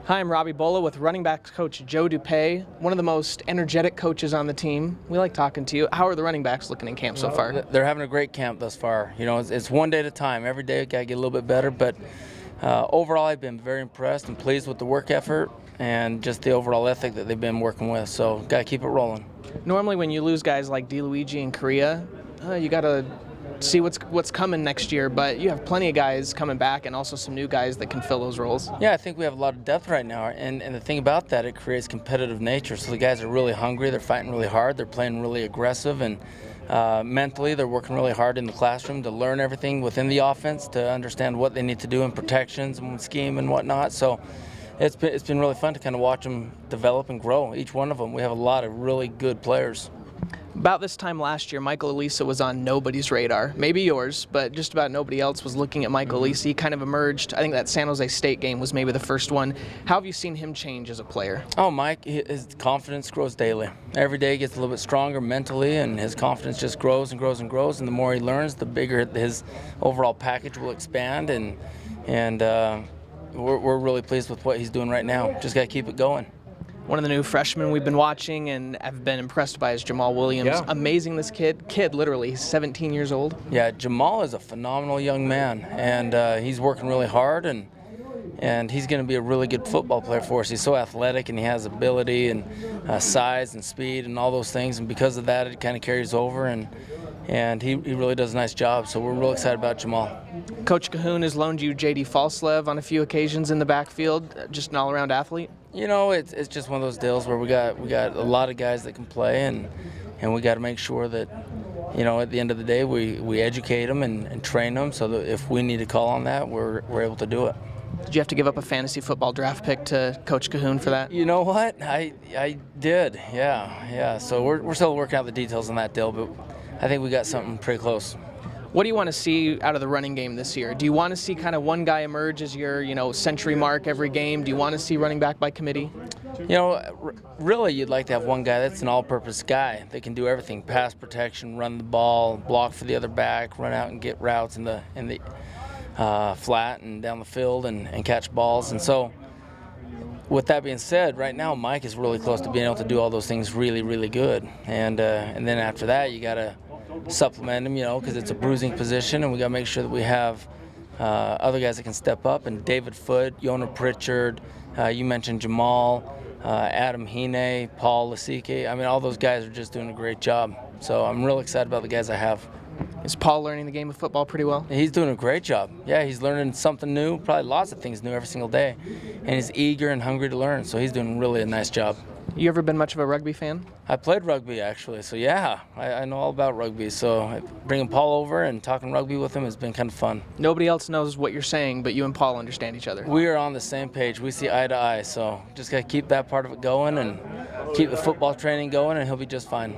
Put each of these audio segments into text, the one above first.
Hi, I'm Robbie Bullough with running backs coach Joe DuPaix, one of the most energetic coaches on the team. We like talking to you. How are the running backs looking in camp so far? They're having a great camp thus far. It's one day at a time. Every day got to get a little bit better, but overall I've been very impressed and pleased with the work effort and just the overall ethic that they've been working with. So got to keep it rolling. Normally when you lose guys like DeLuigi and Korea, you got to see what's coming next year, but you have plenty of guys coming back and also some new guys that can fill those roles. Yeah, I think we have a lot of depth right now, and the thing about that, it creates competitive nature. So the guys are really hungry, they're fighting really hard, they're playing really aggressive, and mentally they're working really hard in the classroom to learn everything within the offense, to understand what they need to do in protections and scheme and whatnot. So it's been really fun to kind of watch them develop and grow, each one of them. We have a lot of really good players. About this time last year, Michael Elisa was on nobody's radar, maybe yours, but just about nobody else was looking at Michael Elisa. He kind of emerged. I think that San Jose State game was maybe the first one. How have you seen him change as a player? Oh, Mike, his confidence grows daily. Every day he gets a little bit stronger mentally, and his confidence just grows and grows and grows. And the more he learns, the bigger his overall package will expand. And we're really pleased with what he's doing right now. Just got to keep it going. One of the new freshmen we've been watching and have been impressed by is Jamal Williams. Yeah. Amazing, this kid literally, he's 17 years old. Yeah, Jamal is a phenomenal young man, and he's working really hard, and he's going to be a really good football player for us. He's so athletic, and he has ability and size and speed and all those things, and because of that, it kind of carries over, and he really does a nice job, so we're real excited about Jamal. Coach Cahoon has loaned you J.D. Falslev on a few occasions in the backfield, just an all-around athlete. It's just one of those deals where we got a lot of guys that can play, and we got to make sure that, at the end of the day, we educate them and train them so that if we need to call on that, we're able to do it. Did you have to give up a fantasy football draft pick to Coach Cahoon for that? You know what? I did, yeah. So we're still working out the details on that deal, but I think we got something pretty close. What do you want to see out of the running game this year? Do you want to see kind of one guy emerge as your, century mark every game? Do you want to see running back by committee? Really, you'd like to have one guy that's an all-purpose guy that can do everything: pass protection, run the ball, block for the other back, run out and get routes in the flat and down the field and catch balls. And so, with that being said, right now Mike is really close to being able to do all those things really, really good. And then after that, you got to supplement him, because it's a bruising position, and we got to make sure that we have other guys that can step up. And David Foote, Yona Pritchard, you mentioned Jamal, Adam Hine, Paul Lasiki. I mean, all those guys are just doing a great job. So I'm real excited about the guys I have. Is Paul learning the game of football pretty well? He's doing a great job. Yeah, he's learning something new, probably lots of things new every single day. And he's eager and hungry to learn, so he's doing really a nice job. You ever been much of a rugby fan? I played rugby, actually, so yeah, I know all about rugby. So bringing Paul over and talking rugby with him has been kind of fun. Nobody else knows what you're saying, but you and Paul understand each other. We are on the same page. We see eye to eye, so just got to keep that part of it going and keep the football training going, and he'll be just fine.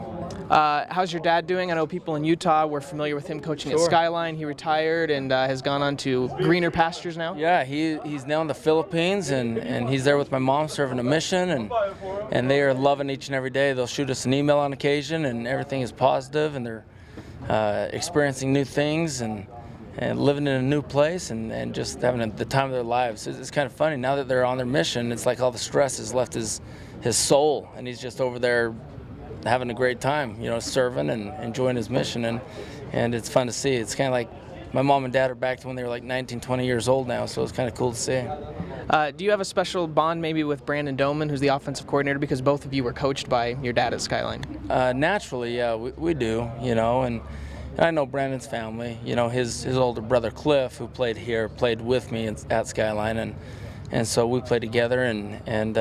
How's your dad doing? I know people in Utah were familiar with him coaching at Skyline. He retired and has gone on to greener pastures now. Yeah, he's now in the Philippines, and he's there with my mom serving a mission, and they are loving each and every day. They'll shoot us an email on occasion, and everything is positive, and they're experiencing new things and living in a new place and just having the time of their lives. It's kind of funny. Now that they're on their mission, it's like all the stress has left his soul, and he's just over there having a great time, serving and enjoying his mission, and it's fun to see. It's kind of like my mom and dad are back to when they were like 19, 20 years old now, so it's kind of cool to see. Do you have a special bond maybe with Brandon Doman, who's the offensive coordinator, because both of you were coached by your dad at Skyline? Naturally, yeah, we do, and I know Brandon's family. His older brother Cliff, who played here, played with me at Skyline, and so we played together, and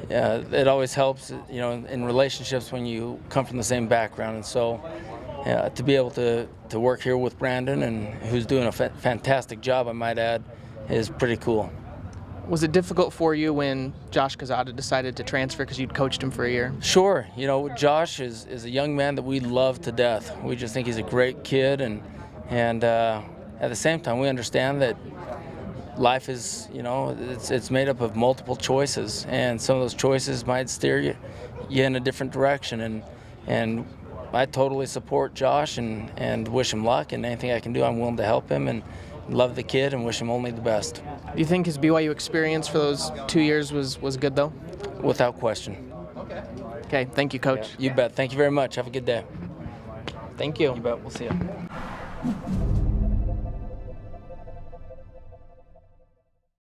it always helps, in relationships when you come from the same background. And so to be able to work here with Brandon, and who's doing a fantastic job, I might add, is pretty cool. Was it difficult for you when Josh Quezada decided to transfer because you'd coached him for a year? Sure. Josh is a young man that we love to death. We just think he's a great kid, and at the same time, we understand that life is, it's made up of multiple choices, and some of those choices might steer you in a different direction. And I totally support Josh and wish him luck, and anything I can do, I'm willing to help him, and love the kid and wish him only the best. Do you think his BYU experience for those 2 years was good, though? Without question. Okay, thank you, Coach. You bet. Thank you very much. Have a good day. Thank you. You bet. We'll see you.